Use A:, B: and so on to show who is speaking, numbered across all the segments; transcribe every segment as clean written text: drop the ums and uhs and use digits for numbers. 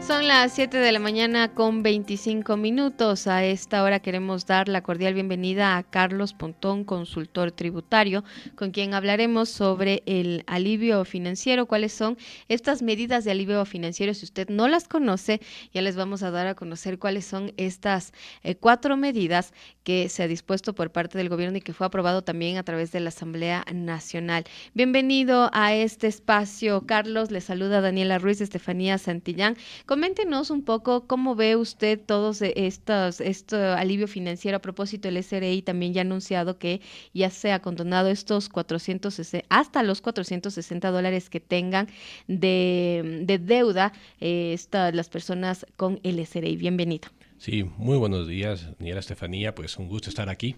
A: Son las 7 de la mañana con 25 minutos. A esta hora queremos dar la cordial bienvenida a Carlos Pontón, consultor tributario, con quien hablaremos sobre el alivio financiero. ¿Cuáles son estas medidas de alivio financiero? Si usted no las conoce, ya les vamos a dar a conocer cuáles son estas 4 medidas que se ha dispuesto por parte del gobierno y que fue aprobado también a través de la Asamblea Nacional. Bienvenido a este espacio, Carlos. Le saluda Daniela Ruiz, Estefanía Santillán. Coméntenos un poco cómo ve usted todos este alivio financiero. A propósito, el SRI también ya ha anunciado que ya se ha condonado estos 460, hasta los $460 que tengan de deuda las personas con el SRI. Bienvenido.
B: Sí, muy buenos días, Daniela, Estefanía, pues un gusto estar aquí.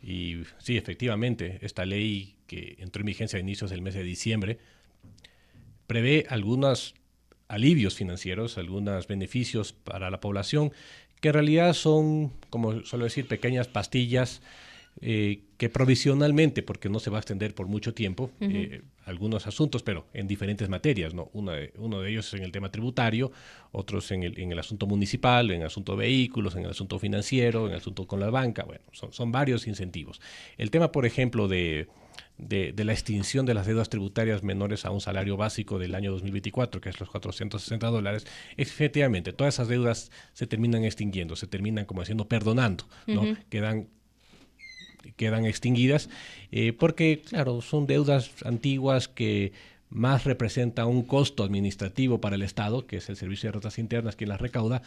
B: Y sí, efectivamente, esta ley que entró en vigencia a inicios del mes de diciembre prevé algunos alivios financieros, algunos beneficios para la población, que en realidad son, como suelo decir, pequeñas pastillas que provisionalmente, porque no se va a extender por mucho tiempo, algunos asuntos, pero en diferentes materias, ¿no? Uno de ellos es en el tema tributario, otros en el asunto municipal, en el asunto de vehículos, en el asunto financiero, en el asunto con la banca. Bueno, son varios incentivos. El tema, por ejemplo, de la extinción de las deudas tributarias menores a un salario básico del año 2024, que es los $460, efectivamente, todas esas deudas se terminan extinguiendo, se terminan, como diciendo, perdonando, ¿no? Quedan extinguidas, porque, claro, son deudas antiguas que más representa un costo administrativo para el Estado, que es el Servicio de Rentas Internas quien las recauda,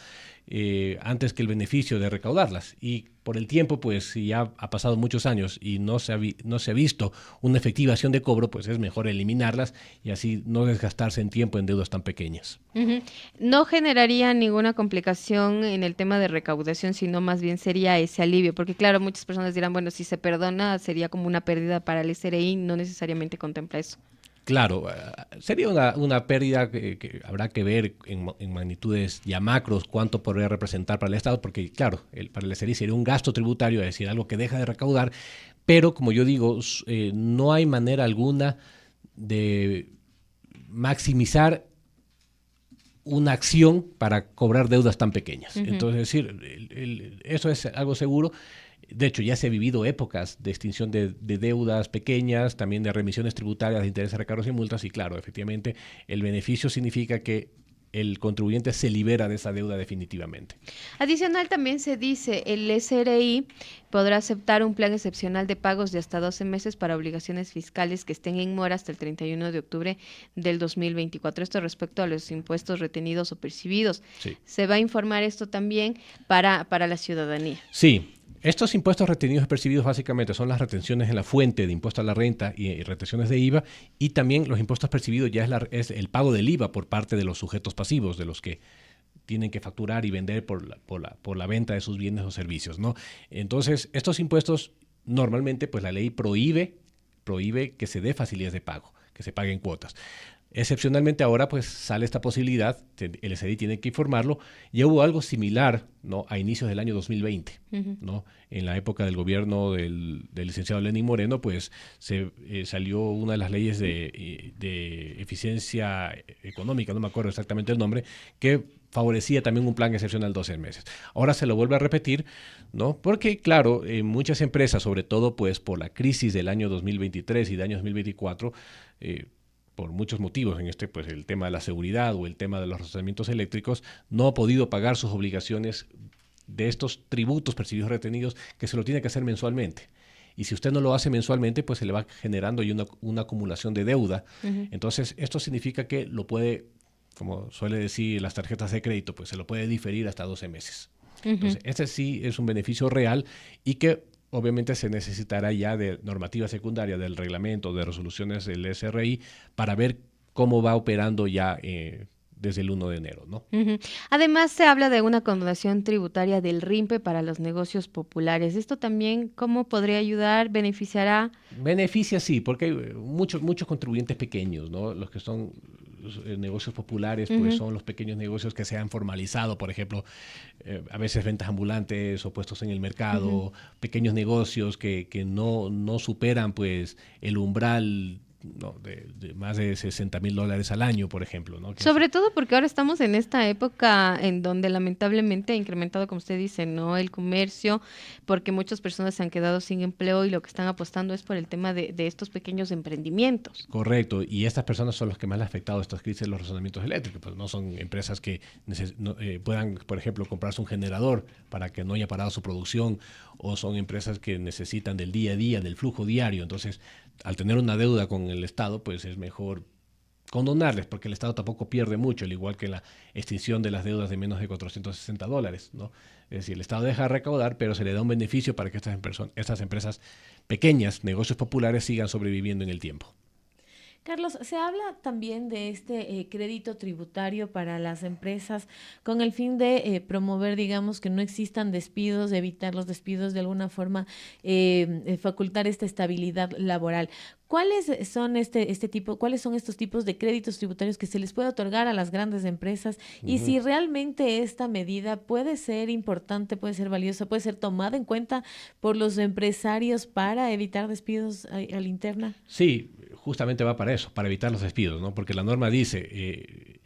B: antes que el beneficio de recaudarlas. Y por el tiempo, pues si ya ha pasado muchos años y no se ha visto una efectiva acción de cobro, pues es mejor eliminarlas y así no desgastarse en tiempo en deudas tan pequeñas.
A: No generaría ninguna complicación en el tema de recaudación, sino más bien sería ese alivio, porque claro, muchas personas dirán, bueno, si se perdona sería como una pérdida para el SRI, no necesariamente contempla eso.
B: Claro, sería una pérdida que habrá que ver en magnitudes ya macros cuánto podría representar para el Estado, porque claro, para el SRI sería un gasto tributario, es decir, algo que deja de recaudar, pero como yo digo, no hay manera alguna de maximizar una acción para cobrar deudas tan pequeñas. Entonces, es decir, eso es algo seguro. De hecho, ya se ha vivido épocas de extinción de deudas pequeñas, también de remisiones tributarias de intereses, recargos y multas, y claro, efectivamente, el beneficio significa que el contribuyente se libera de esa deuda definitivamente.
A: Adicional, también se dice, el SRI podrá aceptar un plan excepcional de pagos de hasta 12 meses para obligaciones fiscales que estén en mora hasta el 31 de octubre del 2024. Esto respecto a los impuestos retenidos o percibidos.
B: Sí.
A: Se va a informar esto también para la ciudadanía.
B: Sí. Estos impuestos retenidos y percibidos básicamente son las retenciones en la fuente de impuesto a la renta y retenciones de IVA, y también los impuestos percibidos ya es el pago del IVA por parte de los sujetos pasivos, de los que tienen que facturar y vender por la venta de sus bienes o servicios, ¿no? Entonces, estos impuestos normalmente pues la ley prohíbe que se dé facilidades de pago, que se paguen cuotas. Excepcionalmente ahora pues sale esta posibilidad, el SRI tiene que informarlo. Ya hubo algo similar, ¿no?, a inicios del año 2020, ¿no? En la época del gobierno del licenciado Lenín Moreno, pues salió una de las leyes de eficiencia económica, no me acuerdo exactamente el nombre, que favorecía también un plan excepcional de 12 meses. Ahora se lo vuelve a repetir, ¿no? Porque, claro, muchas empresas, sobre todo pues por la crisis del año 2023 y del año 2024, por muchos motivos, pues el tema de la seguridad o el tema de los razonamientos eléctricos, no ha podido pagar sus obligaciones de estos tributos percibidos retenidos, que se lo tiene que hacer mensualmente. Y si usted no lo hace mensualmente, pues se le va generando una acumulación de deuda. Entonces, esto significa que lo puede, como suele decir las tarjetas de crédito, pues se lo puede diferir hasta 12 meses. Entonces, este sí es un beneficio real y que obviamente se necesitará ya de normativa secundaria, del reglamento, de resoluciones del SRI, para ver cómo va operando ya desde el 1 de enero, ¿no?
A: Además, se habla de una condonación tributaria del RIMPE para los negocios populares. ¿Esto también cómo podría ayudar? ¿Beneficiará?
B: Beneficia, sí, porque hay muchos contribuyentes pequeños, ¿no? Los que son negocios populares, pues son los pequeños negocios que se han formalizado, por ejemplo, a veces ventas ambulantes o puestos en el mercado, pequeños negocios que no superan pues el umbral ¿no? de más de $60,000 al año, por ejemplo, ¿no?
A: Sobre todo porque ahora estamos en esta época en donde lamentablemente ha incrementado, como usted dice, ¿no? El comercio, porque muchas personas se han quedado sin empleo y lo que están apostando es por el tema de estos pequeños emprendimientos.
B: Correcto, y estas personas son los que más le han afectado estas crisis de los razonamientos eléctricos, pues no son empresas que puedan, por ejemplo, comprarse un generador para que no haya parado su producción, o son empresas que necesitan del día a día, del flujo diario. Entonces, al tener una deuda con el Estado, pues es mejor condonarles, porque el Estado tampoco pierde mucho, al igual que la extinción de las deudas de menos de $460, ¿no? Es decir, el Estado deja de recaudar, pero se le da un beneficio para que estas empresas pequeñas, negocios populares, sigan sobreviviendo en el tiempo.
C: Carlos, se habla también de este crédito tributario para las empresas con el fin de promover, digamos, que no existan despidos, de evitar los despidos, de alguna forma facultar esta estabilidad laboral. ¿Cuáles son estos tipos de créditos tributarios que se les puede otorgar a las grandes empresas? Y si realmente esta medida puede ser importante, puede ser valiosa, puede ser tomada en cuenta por los empresarios para evitar despidos a la interna.
B: Sí, justamente va para eso, para evitar los despidos, ¿no? Porque la norma dice,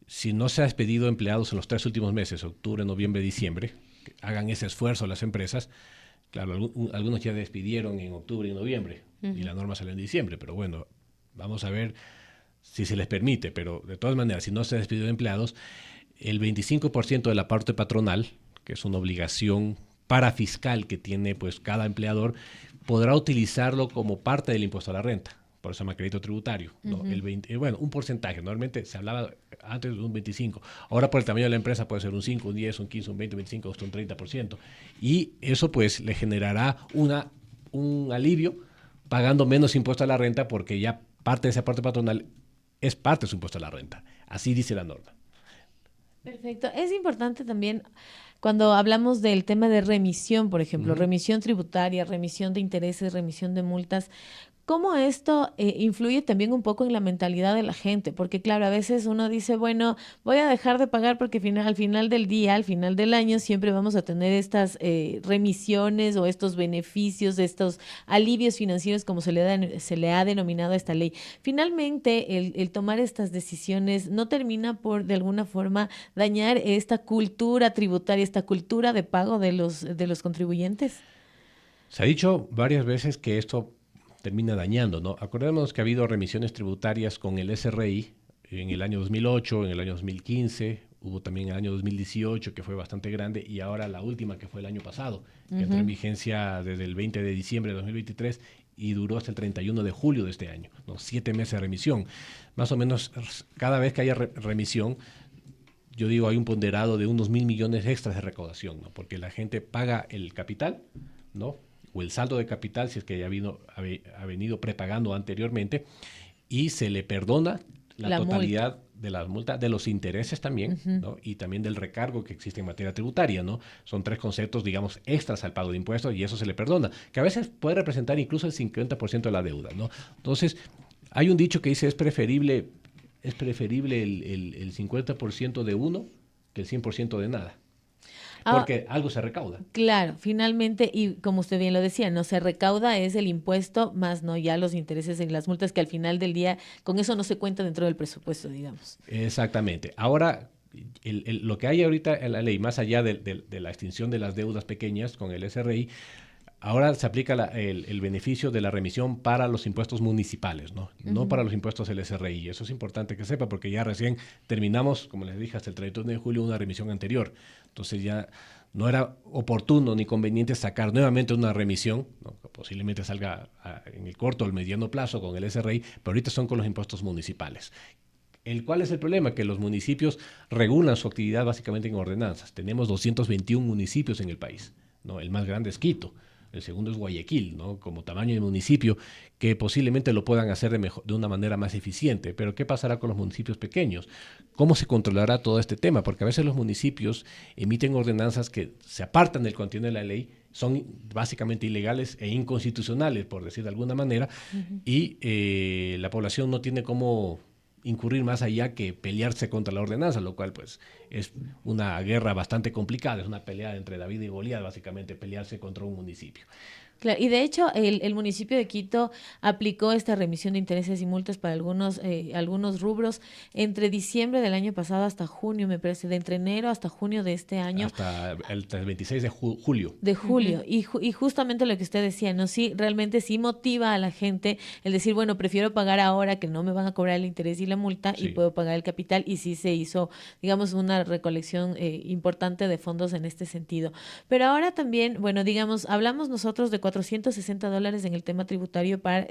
B: si no se ha despedido empleados en los 3 últimos meses, octubre, noviembre, diciembre, que hagan ese esfuerzo las empresas. Claro, algunos ya despidieron en octubre y noviembre, y la norma sale en diciembre, pero bueno, vamos a ver si se les permite. Pero de todas maneras, si no se ha despedido empleados, el 25% de la parte patronal, que es una obligación parafiscal que tiene pues cada empleador, podrá utilizarlo como parte del impuesto a la renta. Por eso se llama crédito tributario, ¿no? Un porcentaje. Normalmente se hablaba antes de un 25%. Ahora, por el tamaño de la empresa, puede ser un 5, un 10, un 15, un 20, un 25, hasta un 30%. Y eso pues le generará un alivio pagando menos impuesto a la renta, porque ya parte de esa parte patronal es parte de su impuesto a la renta. Así dice la norma.
C: Perfecto. Es importante también cuando hablamos del tema de remisión, por ejemplo, remisión tributaria, remisión de intereses, remisión de multas. ¿Cómo esto influye también un poco en la mentalidad de la gente? Porque claro, a veces uno dice, bueno, voy a dejar de pagar porque al final del día, al final del año, siempre vamos a tener estas remisiones o estos beneficios, estos alivios financieros, como se le ha denominado a esta ley. Finalmente, el tomar estas decisiones no termina por, de alguna forma, dañar esta cultura tributaria, esta cultura de pago de los contribuyentes.
B: Se ha dicho varias veces que esto termina dañando, ¿no? Acordémonos que ha habido remisiones tributarias con el SRI en el año 2008, en el año 2015, hubo también el año 2018, que fue bastante grande, y ahora la última, que fue el año pasado, que entró en vigencia desde el 20 de diciembre de 2023 y duró hasta el 31 de julio de este año, ¿no? 7 meses de remisión. Más o menos, cada vez que haya remisión, yo digo, hay un ponderado de unos 1.000 millones extras de recaudación, ¿no? Porque la gente paga el capital, ¿no? O el saldo de capital, si es que ya ha venido prepagando anteriormente, y se le perdona la totalidad multa. De las multas, de los intereses también, ¿no? Y también del recargo que existe en materia tributaria, ¿no? Son 3 conceptos, digamos, extras al pago de impuestos, y eso se le perdona, que a veces puede representar incluso el 50% de la deuda, ¿no? Entonces, hay un dicho que dice, es preferible el 50% de uno que el 100% de nada. Porque algo se recauda.
C: Claro, finalmente, y como usted bien lo decía, no se recauda es el impuesto, más no ya los intereses en las multas, que al final del día, con eso no se cuenta dentro del presupuesto, digamos.
B: Exactamente. Ahora, lo que hay ahorita en la ley, más allá de la extinción de las deudas pequeñas con el SRI, ahora se aplica el beneficio de la remisión para los impuestos municipales, ¿no? No para los impuestos del SRI. Eso es importante que sepa, porque ya recién terminamos, como les dije, hasta el 31 de julio una remisión anterior. Entonces ya no era oportuno ni conveniente sacar nuevamente una remisión, ¿no? Posiblemente salga en el corto o el mediano plazo con el SRI, pero ahorita son con los impuestos municipales. ¿Cuál es el problema? Que los municipios regulan su actividad básicamente en ordenanzas. Tenemos 221 municipios en el país, ¿no? El más grande es Quito. El segundo es Guayaquil, ¿no? Como tamaño de municipio, que posiblemente lo puedan hacer de una manera más eficiente. Pero ¿qué pasará con los municipios pequeños? ¿Cómo se controlará todo este tema? Porque a veces los municipios emiten ordenanzas que se apartan del contenido de la ley, son básicamente ilegales e inconstitucionales, por decir de alguna manera, y la población no tiene cómo incurrir más allá que pelearse contra la ordenanza, lo cual pues es una guerra bastante complicada, es una pelea entre David y Goliat, básicamente pelearse contra un municipio.
C: Claro, y de hecho el municipio de Quito aplicó esta remisión de intereses y multas para algunos rubros entre diciembre del año pasado hasta junio, me parece, de entre enero hasta junio de este año.
B: Hasta el 26 de julio.
C: De julio,
A: Ujú.
C: y justamente lo que usted decía, ¿no? Sí, realmente sí motiva a la gente el decir, bueno, prefiero pagar ahora que no me van a cobrar el interés y la multa y
B: Sí.
C: puedo pagar el capital, y sí se hizo, digamos, una recolección importante de fondos en este sentido. Pero ahora también, bueno, digamos, hablamos nosotros de $460 en el tema tributario para...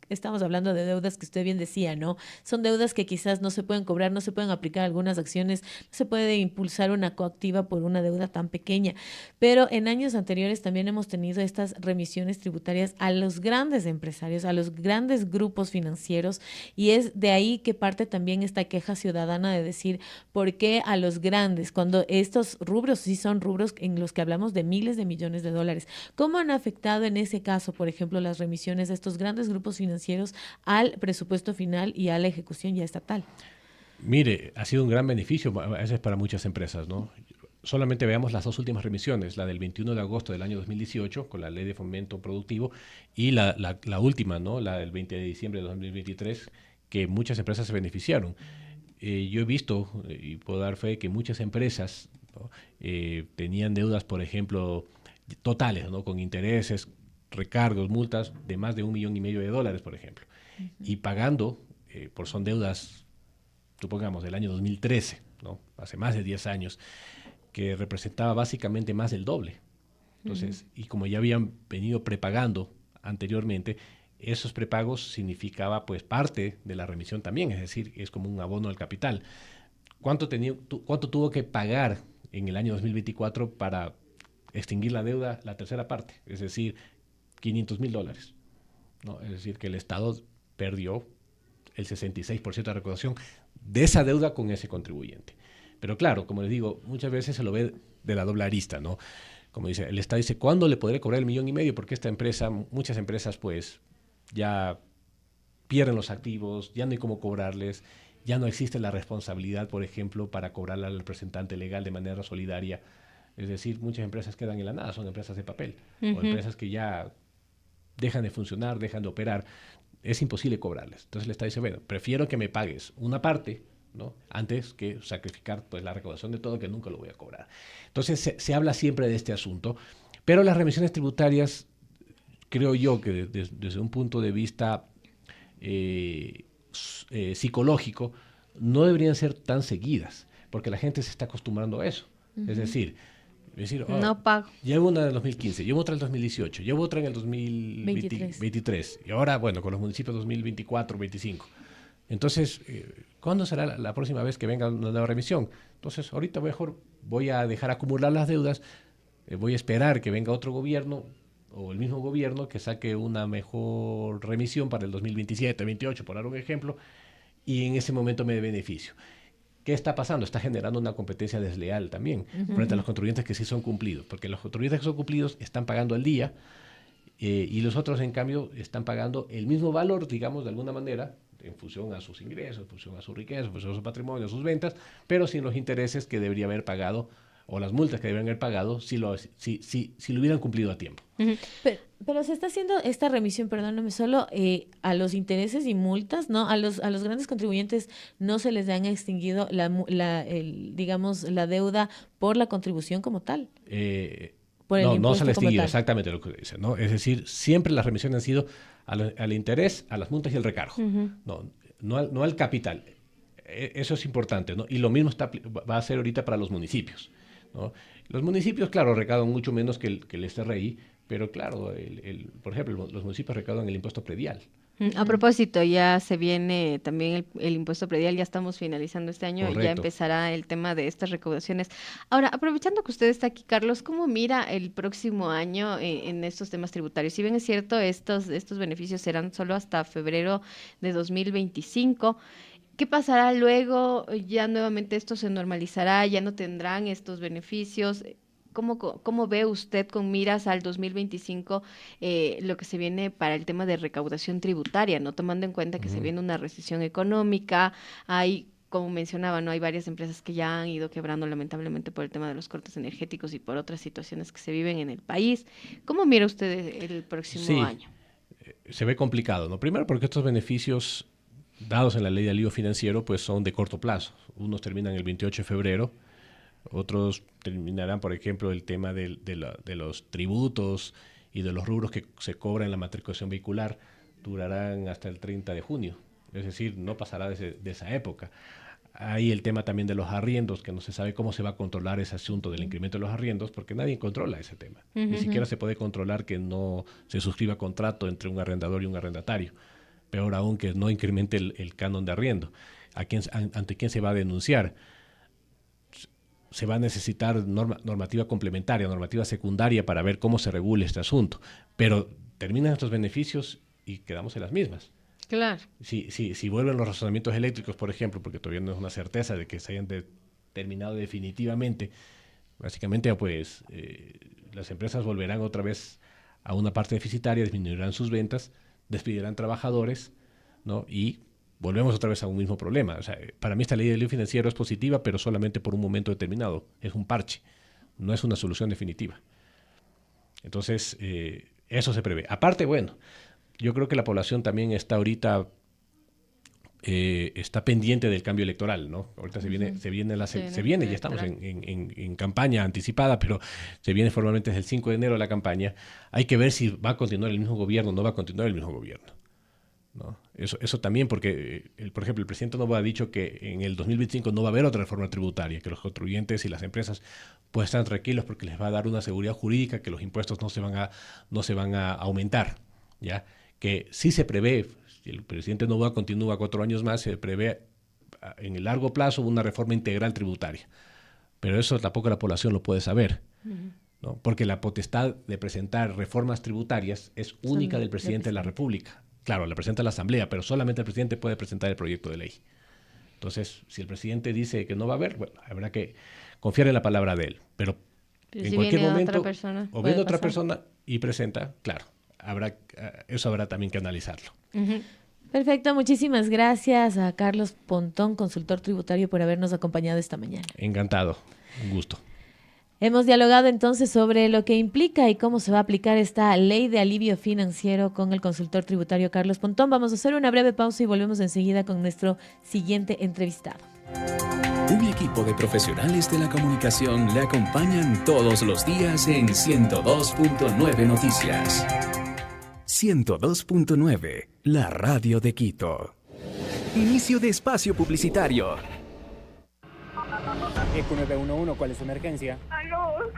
C: Estamos hablando de deudas que usted bien decía, ¿no? Son deudas que quizás no se pueden cobrar, no se pueden aplicar algunas acciones, no se puede impulsar una coactiva por una deuda tan pequeña. Pero en años anteriores también hemos tenido estas remisiones tributarias a los grandes empresarios, a los grandes grupos financieros, y es de ahí que parte también esta queja ciudadana de decir, ¿por qué a los grandes? Cuando estos rubros sí son rubros en los que hablamos de miles de millones de dólares. ¿Cómo han afectado en ese caso, por ejemplo, las remisiones de estos grandes grupos financieros al presupuesto final y a la ejecución ya estatal?
B: Mire, ha sido un gran beneficio a veces para muchas empresas, ¿no? Solamente veamos las dos últimas remisiones, la del 21 de agosto del año 2018 con la Ley de Fomento Productivo y la última, ¿no? La del 20 de diciembre de 2023, que muchas empresas se beneficiaron. Yo he visto y puedo dar fe que muchas empresas, ¿no? Tenían deudas, por ejemplo, totales, ¿no? Con intereses, recargos, multas de más de $1,500,000, por ejemplo, y pagando, son deudas, supongamos, del año 2013, ¿no? Hace más de 10 años, que representaba básicamente más del doble. Entonces, y como ya habían venido prepagando anteriormente, esos prepagos significaba pues parte de la remisión también, es decir, es como un abono al capital. ¿Cuánto tuvo que pagar en el año 2024 para extinguir la deuda, la tercera parte? Es decir, $500,000, ¿no? Es decir, que el Estado perdió el 66% de recaudación de esa deuda con ese contribuyente. Pero claro, como les digo, muchas veces se lo ve de la doble arista, ¿no? Como dice, el Estado dice, ¿cuándo le podré cobrar $1,500,000? Porque esta empresa, muchas empresas pues ya pierden los activos, ya no hay cómo cobrarles, ya no existe la responsabilidad, por ejemplo, para cobrarle al representante legal de manera solidaria. Es decir, muchas empresas quedan en la nada, son empresas de papel, o empresas que ya dejan de funcionar, dejan de operar, es imposible cobrarles. Entonces el Estado dice, bueno, prefiero que me pagues una parte, ¿no? Antes que sacrificar pues la recaudación de todo, que nunca lo voy a cobrar. Entonces se habla siempre de este asunto, pero las remisiones tributarias, creo yo que desde un punto de vista psicológico, no deberían ser tan seguidas, porque la gente se está acostumbrando a eso. Es decir,
A: No pago.
B: llevo una en el 2015, llevo otra en el 2018, llevo otra en el 2023 y ahora, bueno, con los municipios 2024, 25. Entonces, ¿cuándo será la próxima vez que venga una nueva remisión? Entonces, ahorita mejor voy a dejar acumular las deudas, voy a esperar que venga otro gobierno o el mismo gobierno que saque una mejor remisión para el 2027, 28, por dar un ejemplo, y en ese momento me dé beneficio. ¿Qué está pasando? Está generando una competencia desleal también frente a los contribuyentes que sí son cumplidos, porque los contribuyentes que son cumplidos están pagando al día y los otros, en cambio, están pagando el mismo valor, digamos, de alguna manera, en función a sus ingresos, en función a su riqueza, en función a su patrimonio, a sus ventas, pero sin los intereses que debería haber pagado o las multas que deberían haber pagado si lo hubieran cumplido a tiempo.
C: Pero se está haciendo esta remisión, perdóname, solo a los intereses y multas, ¿no? A los grandes contribuyentes no se les han extinguido digamos, la deuda por la contribución como tal. Por el
B: No se
C: impuesto
B: le ha
C: como
B: extinguido,
C: tal.
B: exactamente lo que dice, ¿no? Es decir, siempre las remisiones han sido al interés, a las multas y al recargo, no al capital. Eso es importante, ¿no? Y lo mismo va a ser ahorita para los municipios, ¿no? Los municipios, claro, recaudan mucho menos que el SRI, pero claro, por ejemplo, los municipios recaudan el impuesto predial.
A: A propósito, ya se viene también el impuesto predial, ya estamos finalizando este año y ya
B: Correcto.
A: empezará el tema de estas recaudaciones. Ahora, aprovechando que usted está aquí, Carlos, ¿cómo mira el próximo año en estos temas tributarios? Si bien es cierto, estos beneficios serán solo hasta febrero de 2025. ¿Qué pasará luego? ¿Ya nuevamente esto se normalizará? ¿Ya no tendrán estos beneficios? ¿Cómo ve usted con miras al 2025 lo que se viene para el tema de recaudación tributaria, no tomando en cuenta que se
B: Ujú.
A: viene una recesión económica, hay como mencionaba, ¿no? Hay varias empresas que ya han ido quebrando lamentablemente por el tema de los cortes energéticos y por otras situaciones que se viven en el país. ¿Cómo mira usted el próximo año?
B: Se ve complicado, ¿no? Primero porque estos beneficios dados en la ley de alivio financiero pues son de corto plazo. Unos terminan el 28 de febrero, otros terminarán, por ejemplo, el tema de los tributos y de los rubros que se cobran en la matriculación vehicular durarán hasta el 30 de junio. Es decir, no pasará de esa época. Hay el tema también de los arriendos, que no se sabe cómo se va a controlar ese asunto del incremento de los arriendos, porque nadie controla ese tema. Ni siquiera se puede controlar que no se suscriba contrato entre un arrendador y un arrendatario. Peor aún, que no incremente el canon de arriendo. ¿Ante quién se va a denunciar? Se va a necesitar normativa complementaria, normativa secundaria para ver cómo se regula este asunto. Pero terminan estos beneficios y quedamos en las mismas.
A: Claro.
B: Si vuelven los razonamientos eléctricos, por ejemplo, porque todavía no es una certeza de que se hayan terminado definitivamente, básicamente pues las empresas volverán otra vez a una parte deficitaria, disminuirán sus ventas, despedirán trabajadores, ¿no? Y volvemos otra vez a un mismo problema. O sea, para mí esta ley de alivio financiero es positiva, pero solamente por un momento determinado. Es un parche, no es una solución definitiva. Entonces, eso se prevé. Aparte, bueno, yo creo que la población también está ahorita está pendiente del cambio electoral, ¿no? Ahorita se viene, ya estamos en campaña anticipada, pero se viene formalmente desde el 5 de enero la campaña. Hay que ver si va a continuar el mismo gobierno o no va a continuar el mismo gobierno, ¿no? Eso también, porque, por ejemplo, el presidente Noboa ha dicho que en el 2025 no va a haber otra reforma tributaria, que los contribuyentes y las empresas pues están tranquilos porque les va a dar una seguridad jurídica, que los impuestos no se van a aumentar, ¿ya? Que sí se prevé, si el presidente Noboa continúa 4 años más, se prevé en el largo plazo una reforma integral tributaria. Pero eso tampoco la población lo puede saber, ¿no? Porque la potestad de presentar reformas tributarias es única del presidente de la República. Claro, la presenta la Asamblea, pero solamente el presidente puede presentar el proyecto de ley. Entonces, si el presidente dice que no va a haber, bueno, habrá que confiar en la palabra de él. Pero en
A: si
B: cualquier
A: viene
B: momento,
A: otra persona,
B: o viene otra persona y presenta, claro, eso habrá también que analizarlo.
C: Perfecto, muchísimas gracias a Carlos Pontón, consultor tributario, por habernos acompañado esta mañana.
B: Encantado, un gusto.
C: Hemos dialogado entonces sobre lo que implica y cómo se va a aplicar esta ley de alivio financiero con el consultor tributario Carlos Pontón. Vamos a hacer una breve pausa y volvemos enseguida con nuestro siguiente entrevistado.
D: Un equipo de profesionales de la comunicación le acompañan todos los días en 102.9 Noticias. 102.9, la radio de Quito. Inicio de espacio publicitario.
E: EQ 911, ¿cuál es su emergencia?
F: ¡Aló!